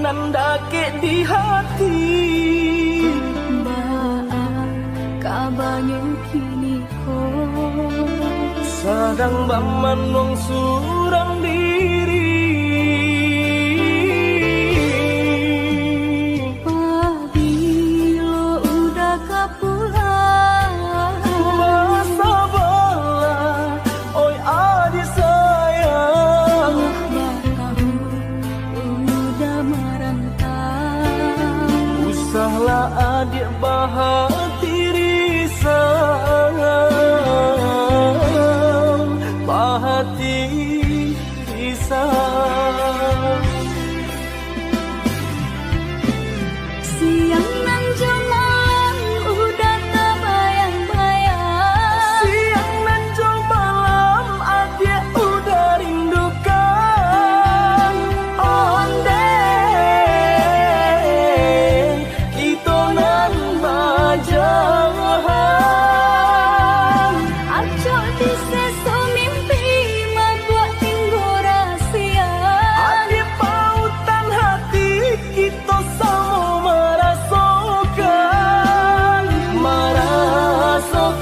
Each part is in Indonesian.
nandake di hati. Maaf kabarnya kini ko Sadang baman wong surang diri. Pabilo udah kapulang Masa bola, oi adik sayang. tahu udah merantau. Usahlah adik bahati risau, bahati risau. Siang nan malam udah terbayang-bayang. Siang nan jauh malam adik udah rindukan. Ondeng kita nan bajahan. Acok di seso mimpi membuat tinggal rahasia. Adik pautan hati kita sama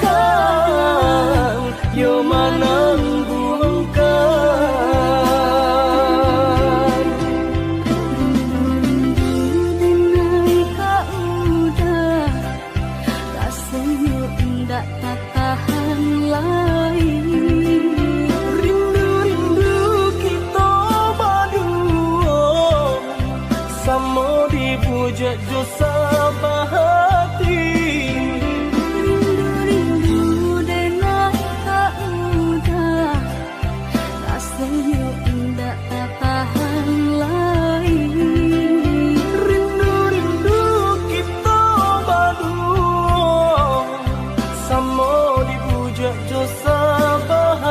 merasakan, yo menangguhkan. Denai kau udah rasanya tidak tak tahan lagi. Rindu-rindu kita berdua, sama dipuja jo sabahati. Rindu denai kau udah rasanya tidak tak tahan lagi. Rindu-rindu kita berdua, sama dipuja jo sabahati.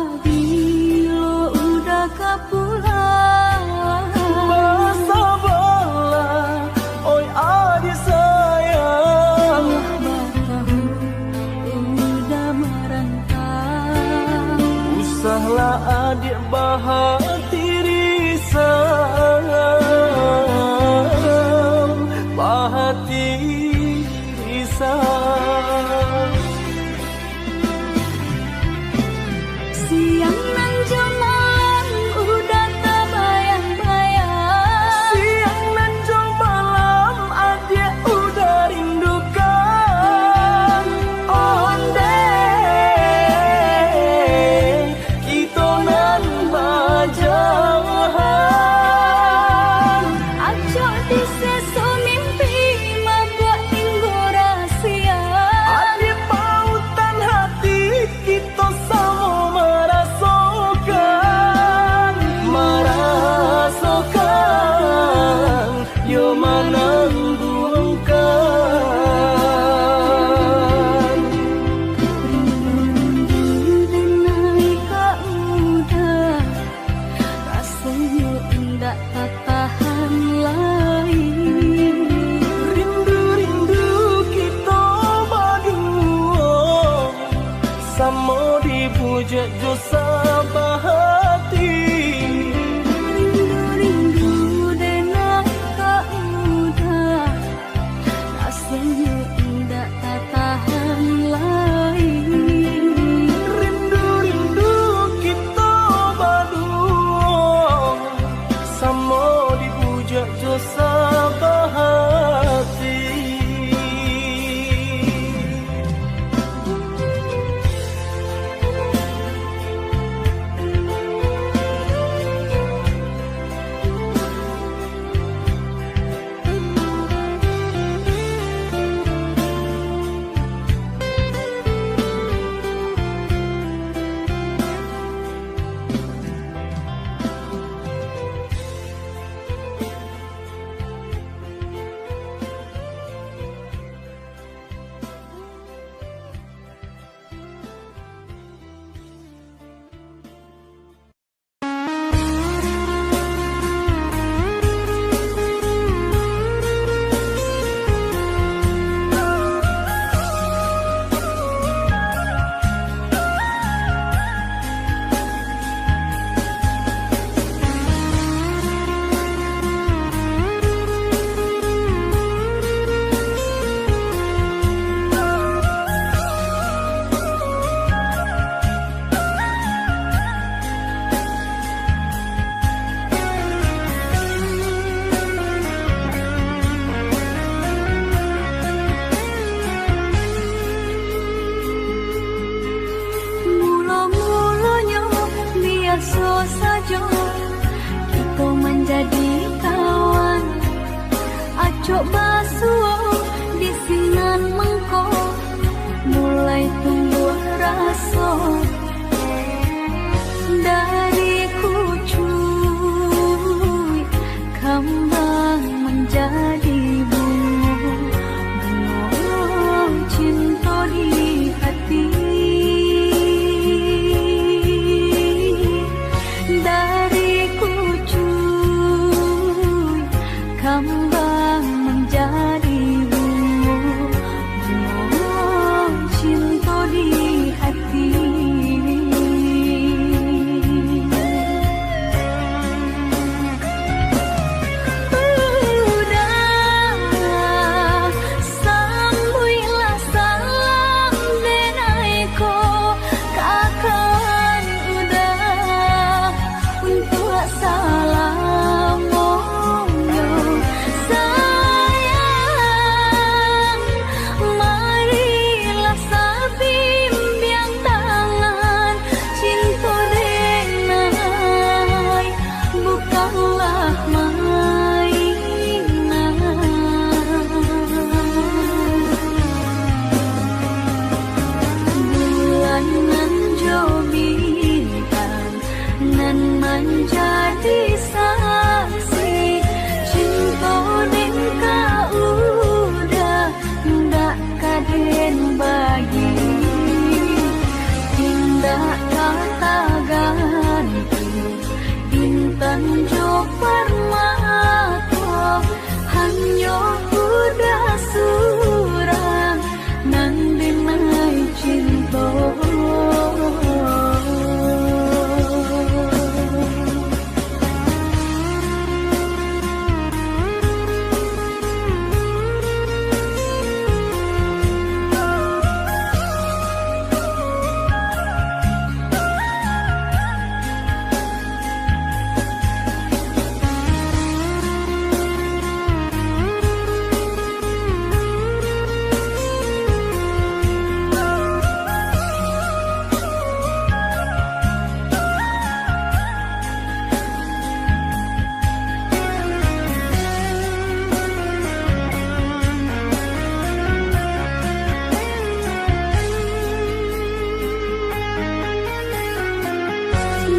Pabilo udah kapulang Masa bola, oi adik sayang. tahu udah merantau. Usahlah adik bahati risau, bahati risau. Siang nan malam udah terbayang-bayang. Siang nan jauh malam adik udah rindukan. Ondeng kita nan bajahan. saja kita menjadi kawan. Acok basuh di sinan mengko mulai tumbuh rasa dari kucuy kembang menjadi bunga cinta di hati. Dari kucuy kembang menjadi bunga cinta di hati. Sambuilah salam denaiku kawan udah untuk salamu sayang. Marilah sabimbiang tangan cinta denai bukanlah mainan. Bulan nan jo bintang nan menjadi saksi cinta den ka udah ndak kaden bagi tindak kata ganti bintang jo permata hanya udah surang nan denai cinta.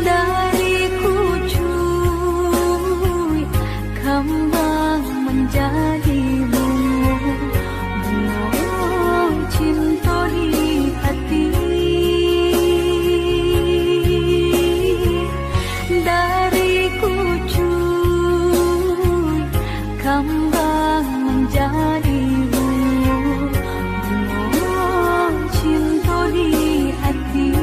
Dari kucuy kembang menjadi bunga cinta di hati. Dari kucuy kembang menjadi bunga cinta di hati.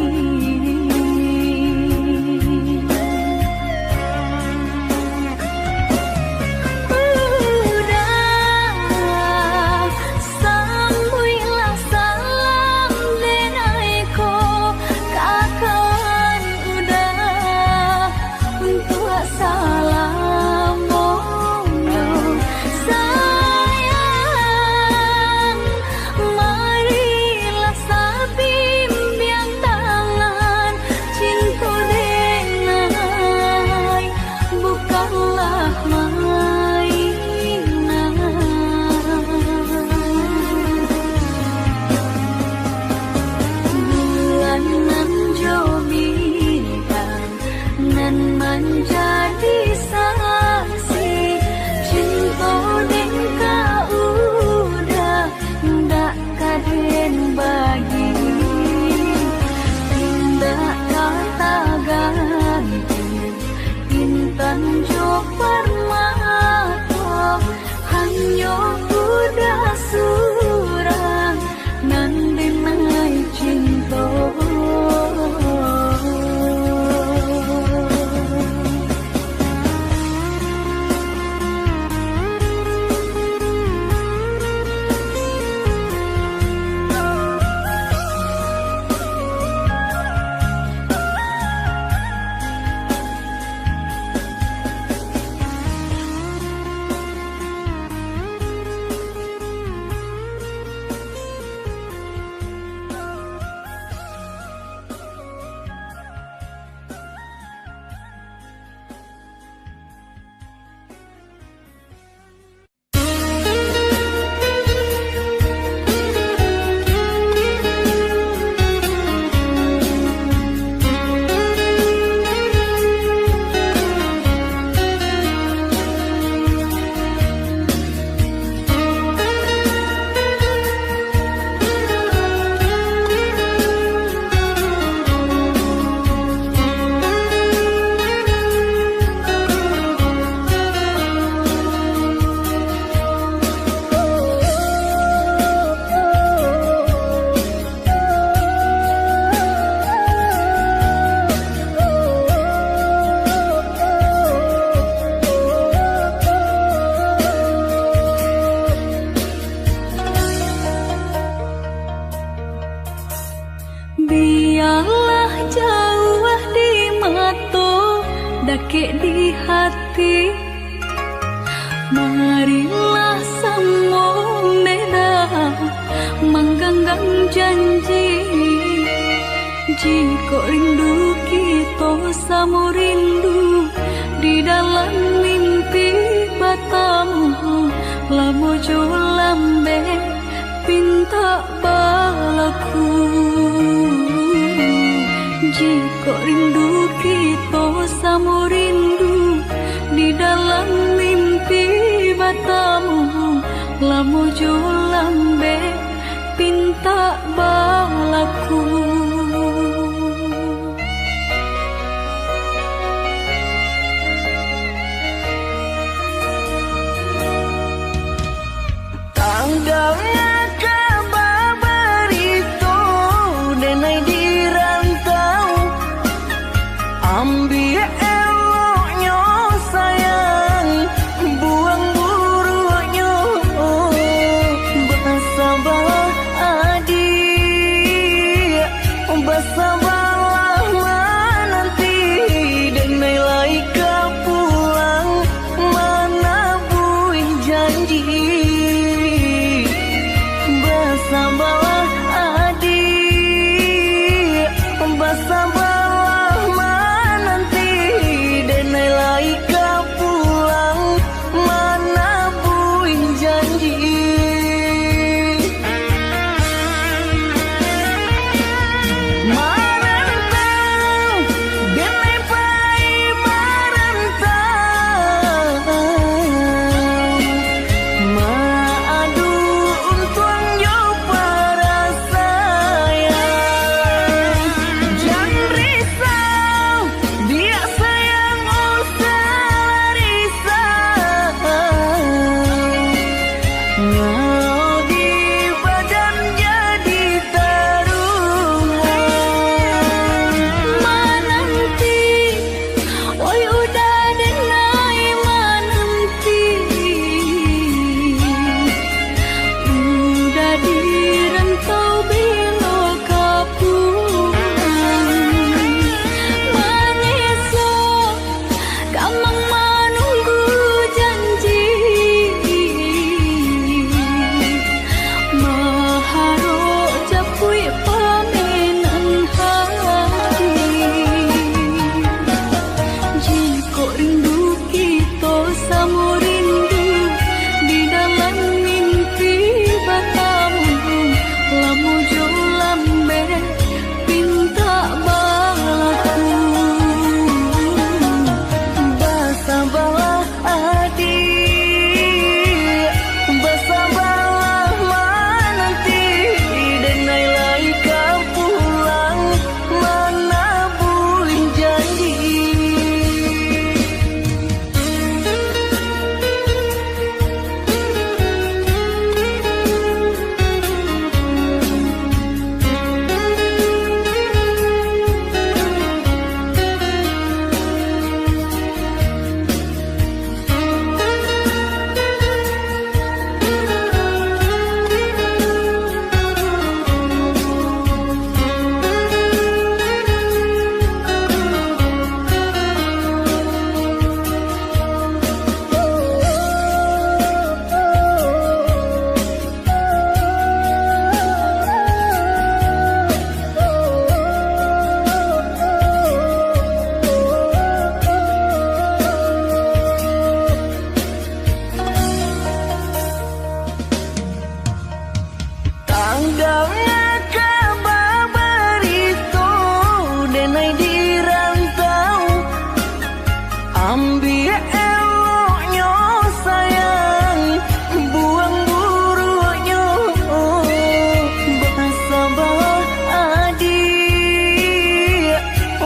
Sambuilah salam denaiku kawan udah untuk salamu sayang. Marilah sabimbiang tangan cinta denai bukanlah mainan. Bulan nan jo bintang nan menjadi saksi cinta den ka udah ndak kaden bagi tindak kata ganti bintang jo permata hanya udah surang nan denai cinta. dake di hati. Marilah sambung beda mengganggang janji. Jika rindu kita sama rindu di dalam mimpi batamu, lamo jo lambe pinta balaku. Jika rindu kita sama rindu di dalam mimpi batamu, lamo jo lambe pinta balaku. Tanggalnya kabar itu denai di rantau, ambil eloknya sayang, buang buruknya. Bersabarlah adik, bersabarlah menanti, denai laika pulang mana buih janji. Bersabarlah adik, bersabarlah menanti, denai laika pulang mana buih janji. Marantau, denai pai marantau, maadu untuang yo para sayang. Jangan risau, dia sayang usah risau. Ngau di badan jadi taruhan. Menanti, oi udah denai menanti, udah di rantau bila kapulang. Menyesal, kamang menunggu janji, maharok japui pamenan hati. Jika rindu kita sama rindu di dalam mimpi batamu, lamu jo lambe pinta balaku. Bersabarlah adik, bersabarlah menanti, denai laika pulang mana buih janji. Tanggalnya kabar itu denai di rantau, ambil eloknya sayang, buang buruknya. Bersabarlah adik,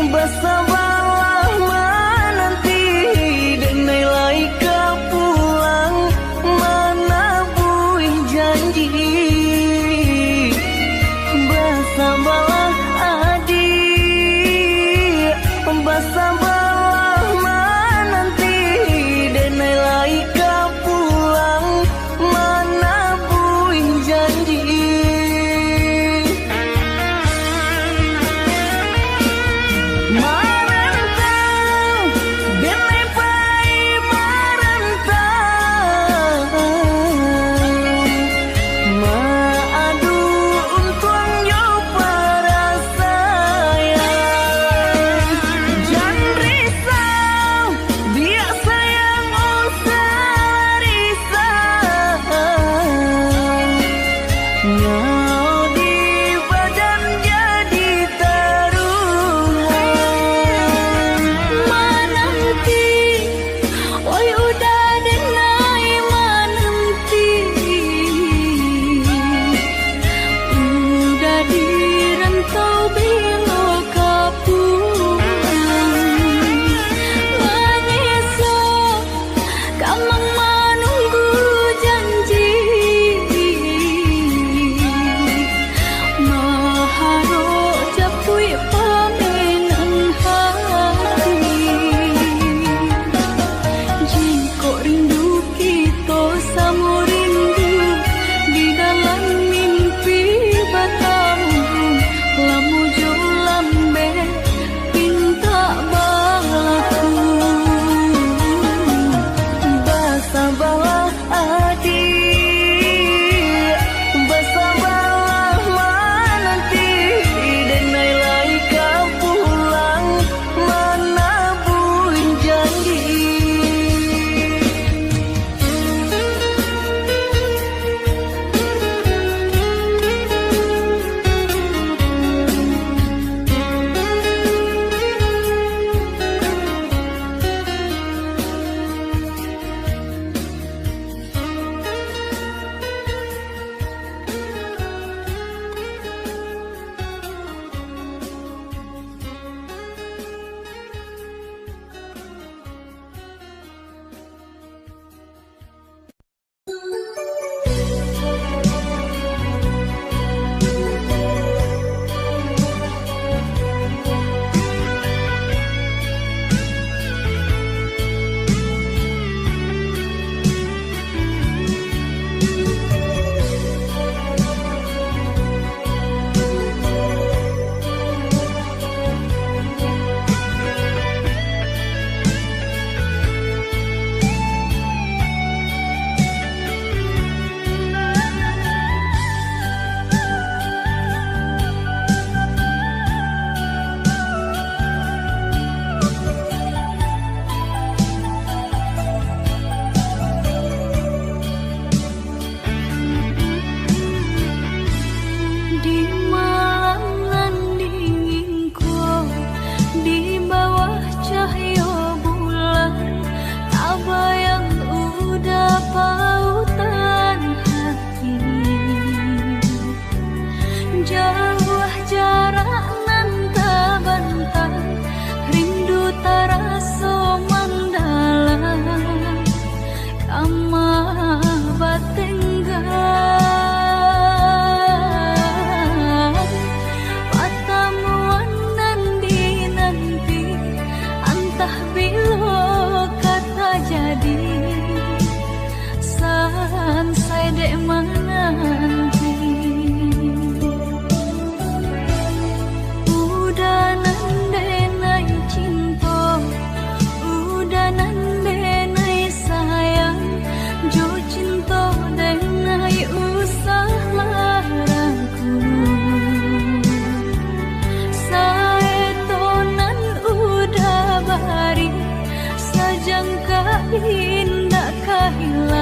bersabarlah menanti, denai laika pulang mana buih janji. Bersabarlah adik, bersabarlah menanti,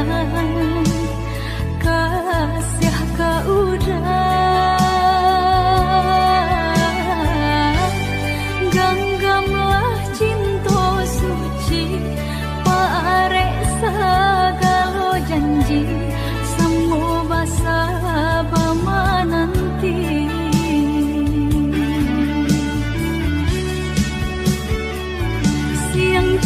kahilangan kasih ka udah ganggamlah cinta suci parek sagalo janji semua basa bama nanti siang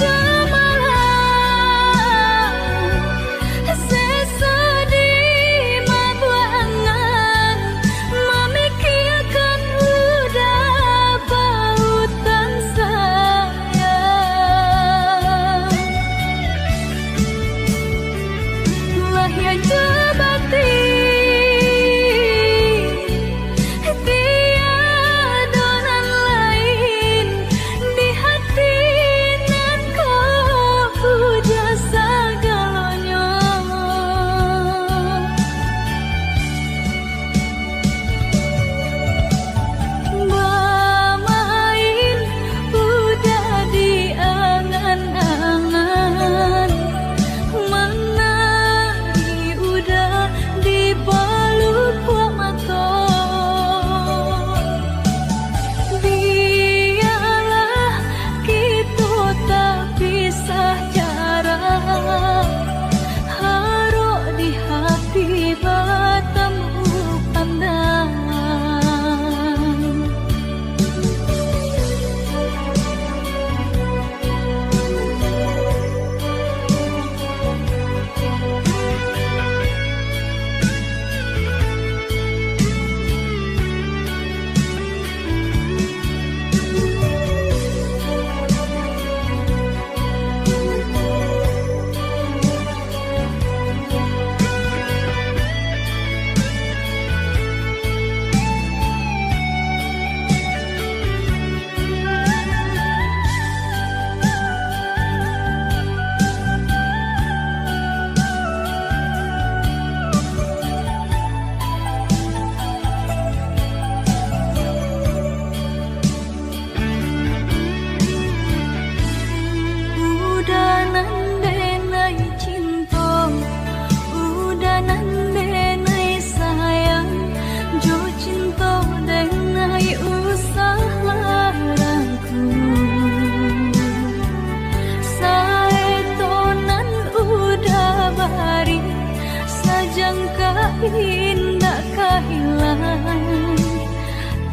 indah kehilangan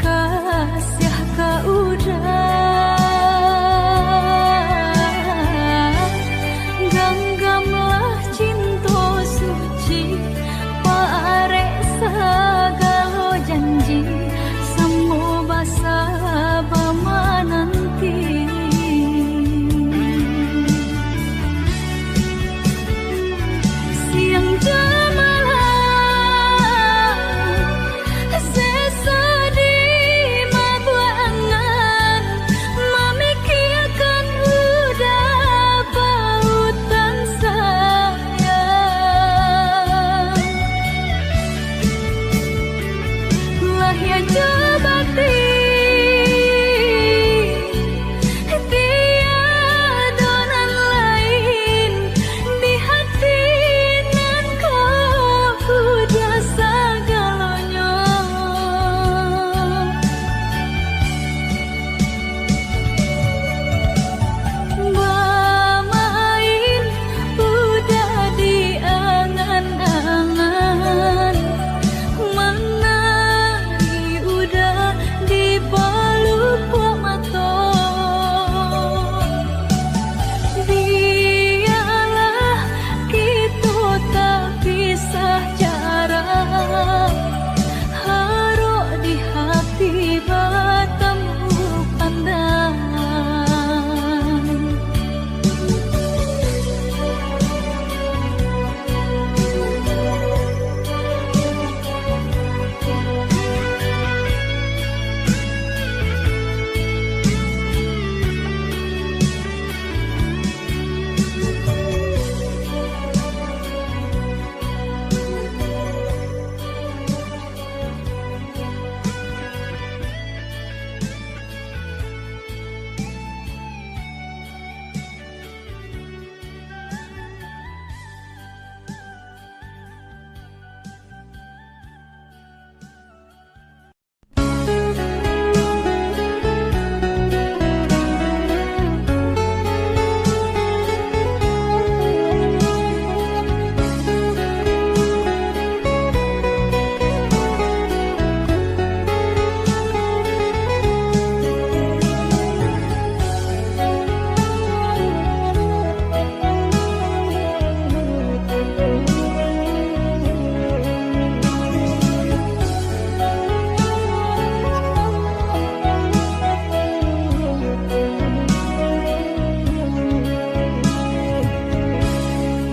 kasih ka udah ganggamlah cinta suci parek sagalo janji semua basa bama nanti siang jamalah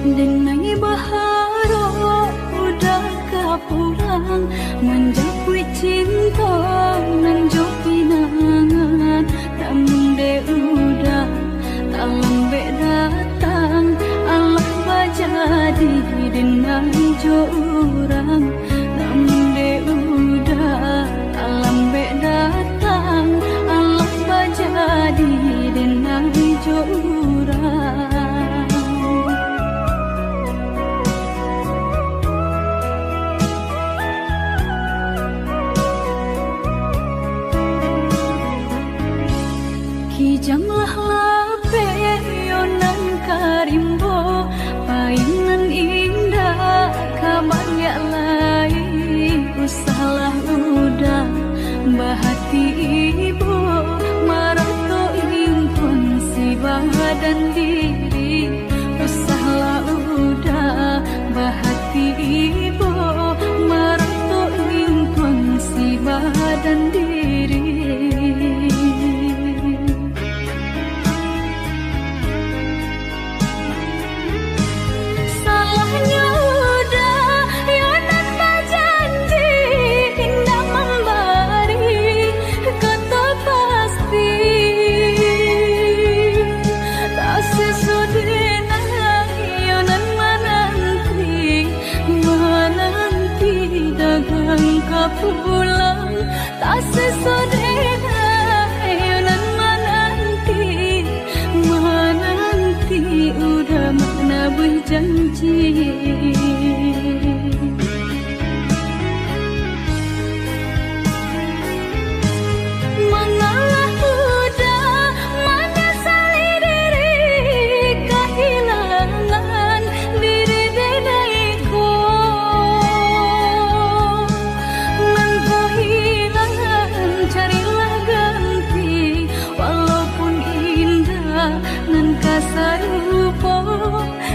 Denai baharo udah kapulang menjauhi cinta nan jo pinangan namun de udah tak lambe datang Allah bajadi denai jo urang namun de udah tak lambe datang Allah bajadi denai jo urang. Kijamlah lape yonan karimbo painan indah kabaya lain usahlah udah bahati ibu marato impun si badan diri usahlah udah bahati ibu marato impun si badan diri. Pulang tak sesodena yonan menanti udah mana berjanji. Mengalah udah menyesali diri kehilangan diri denaiku. Carilah ganti walaupun indah nan kasarupo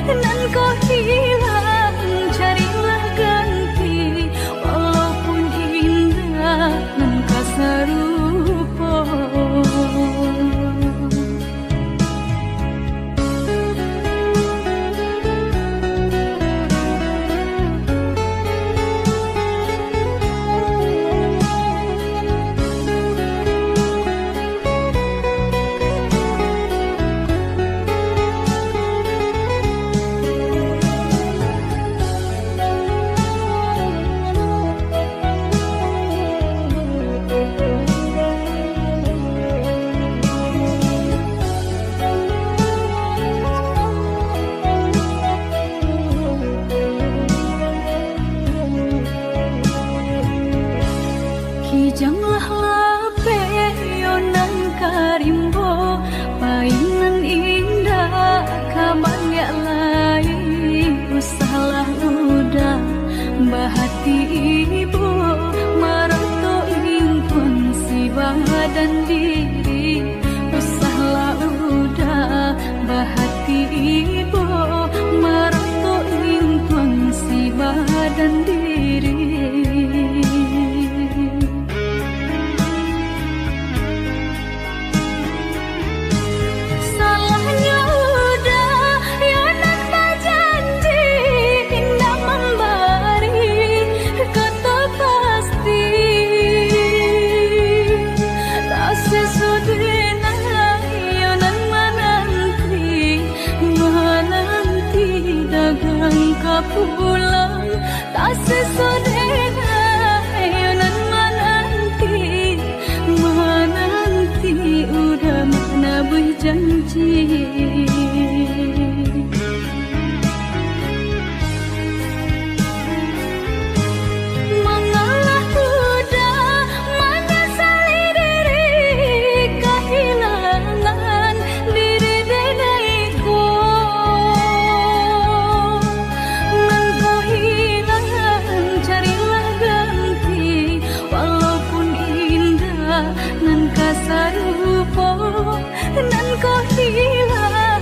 nan kau hilang carilah ganti walaupun indah nan kasarupo. Kijamlah lape yonan karimbo painan indah kabaya lain usahlah udah bahati ibu marato impun si badan diri usahlah udah bahati ibu marato impun si badan diri. Pulang tak sesodena yonan menanti udah mana berjanji. Mengalah udah menyesali diri kehilangan diri denaiku. Carilah ganti walaupun indah nan kasarupo nan kau hilang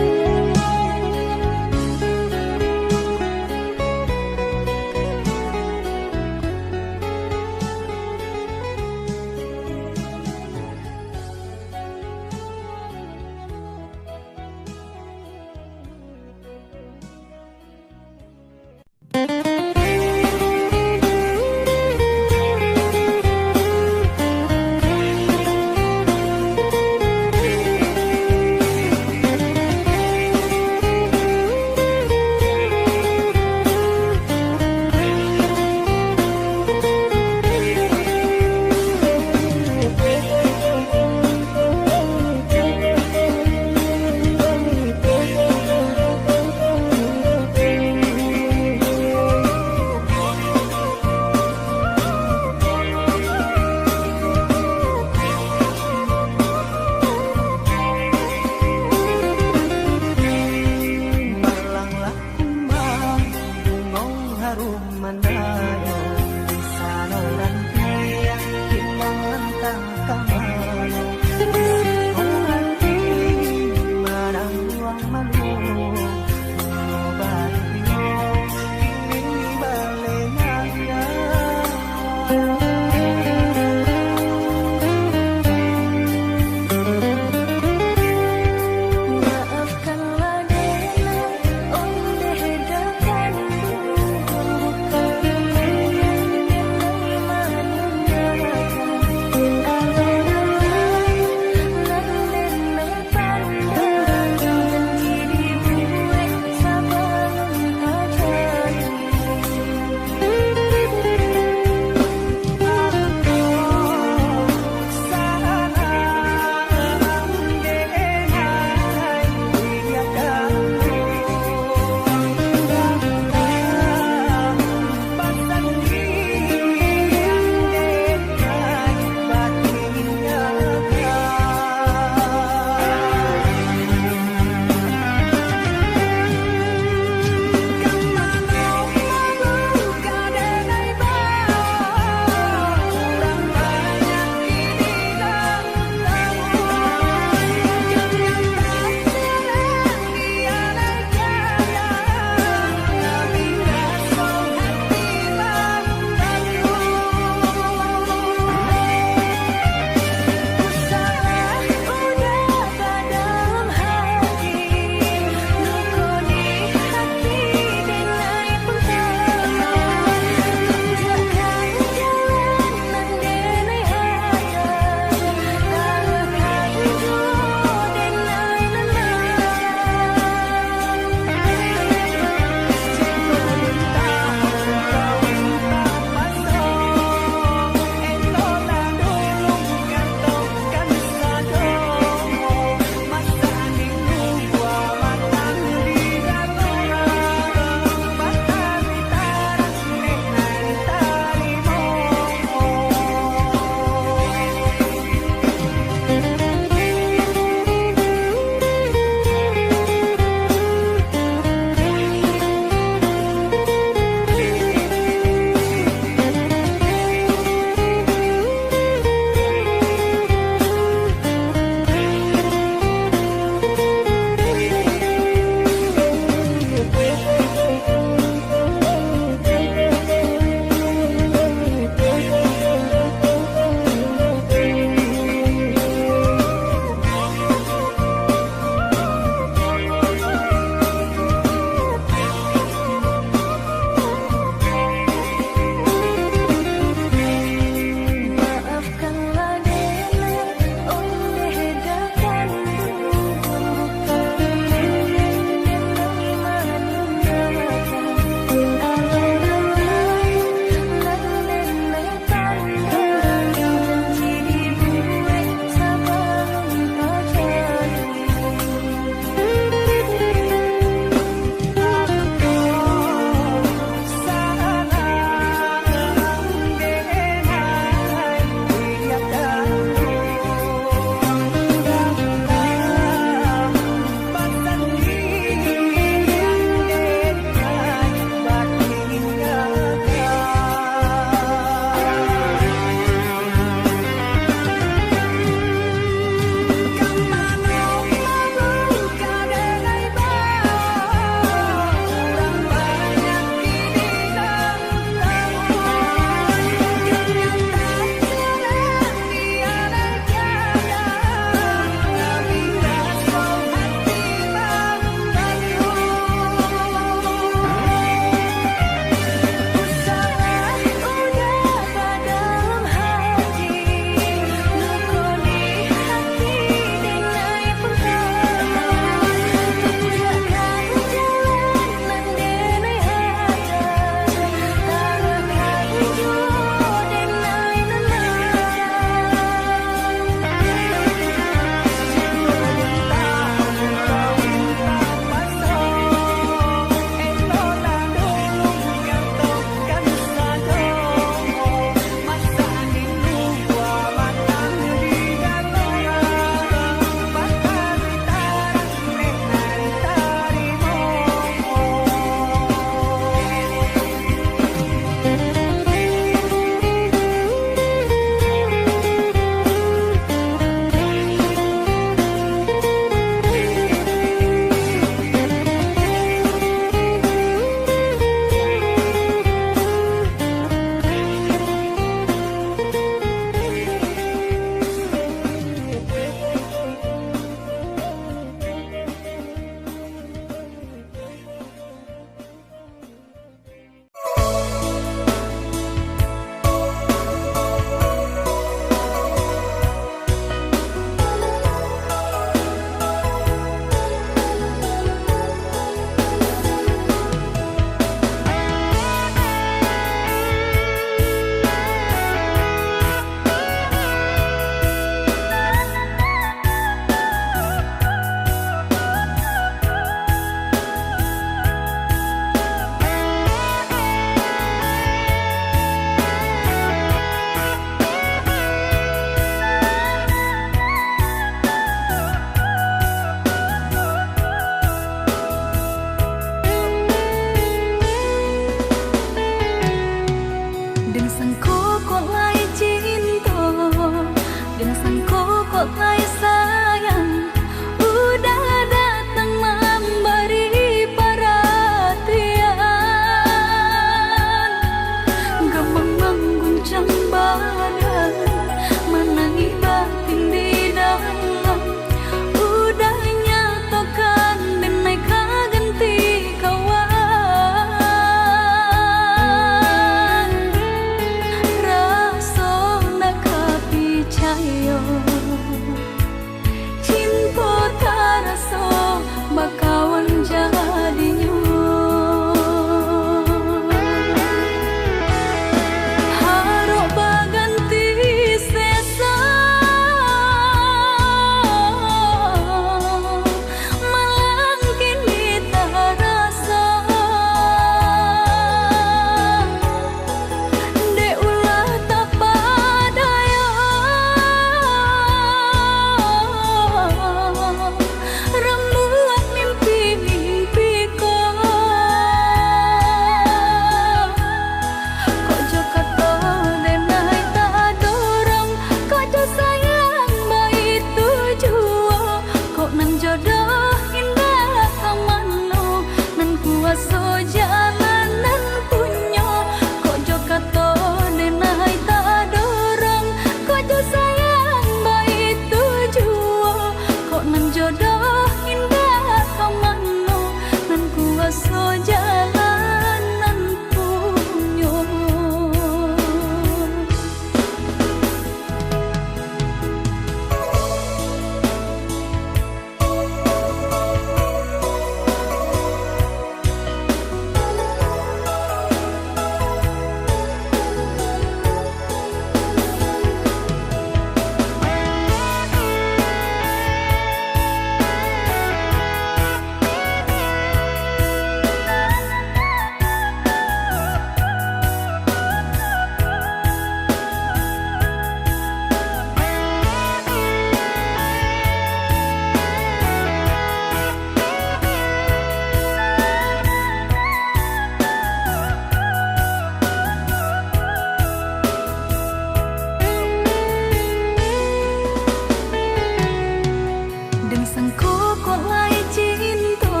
Đừng sang cố kok lai cinta,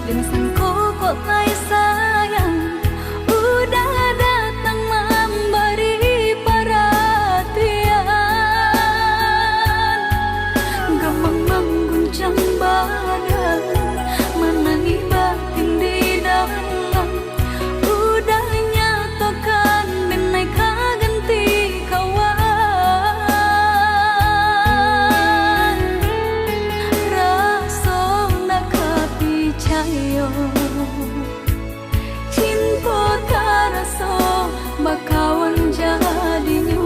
đừng sang cố kok lai sayang. Udah datang memberi perhatian, gamang mengguncang badan, menangi batin di dalam. Udah nyatakan benai ganti kawan, rasa nak kepicayo, cinta terasa bakawan jadinya.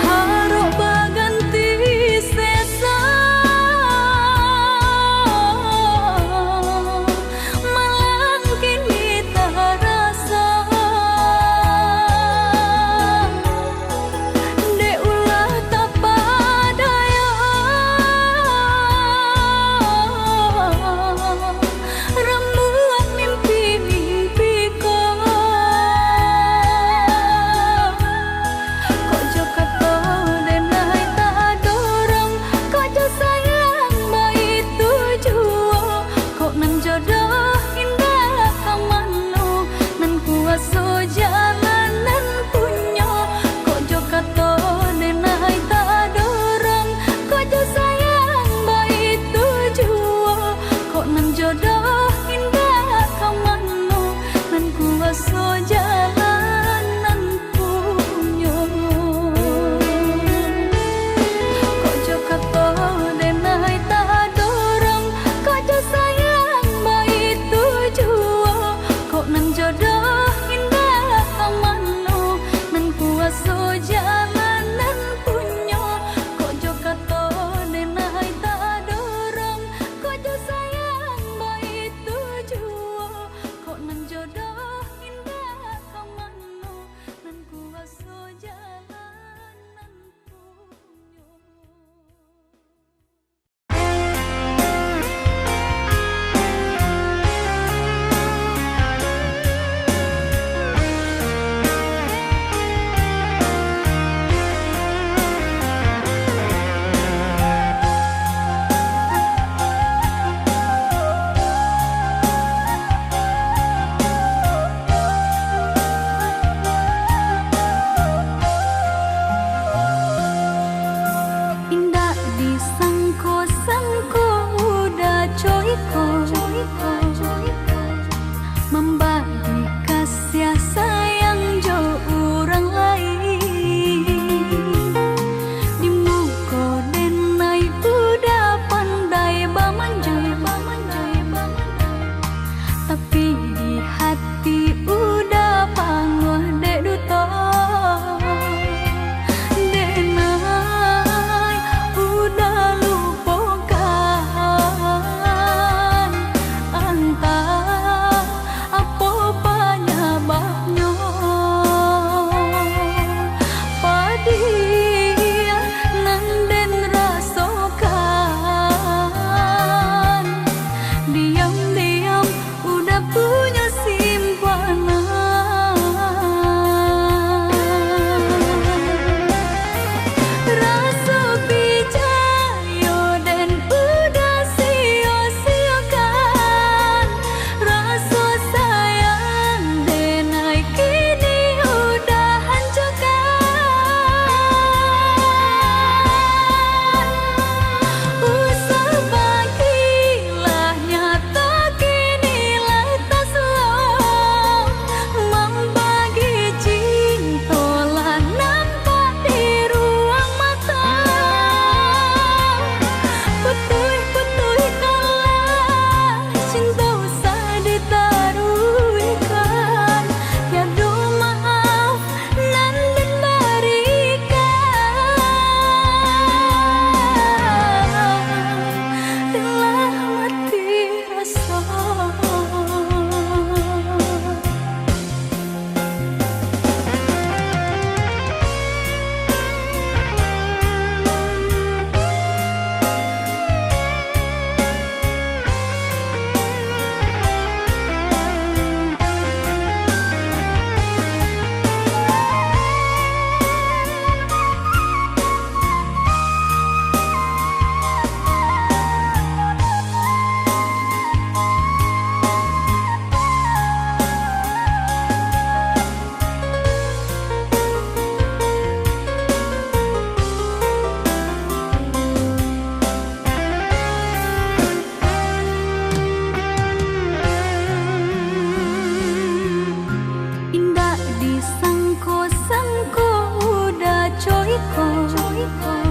Harap baganti sesa, malang kini terasa. Dek ulah tak padaya, rembulan mimpi-mimpiku. Kok jo kata denai tak dorong, kok jo sayang baik tujuan. Kok nan jodoh indah kamano, nan kuasa jalanan punya. Kok jo kata denai tak dorong, kok jo sayang baik tujuan. Kok nan jodoh indah kamano, nan kuasa jalanan punya. Kok jo kata denai tak dorong, kok jo sayang baik tujuan. Kok nan jodoh indah kamano, nan kuasa jalanan punya. Kok jo kata denai tak dorong, kok jo sayang baik tujuan. Kok nan jodoh indah kamano, nan kuasa jalanan punya. Indah disangko-sangko udah coyko, membagi kasih sayang jo orang lain. Di muka denai udah pandai bamanjai, tapi di hati udah panguh dek duta. Denai udah lupakan Joiko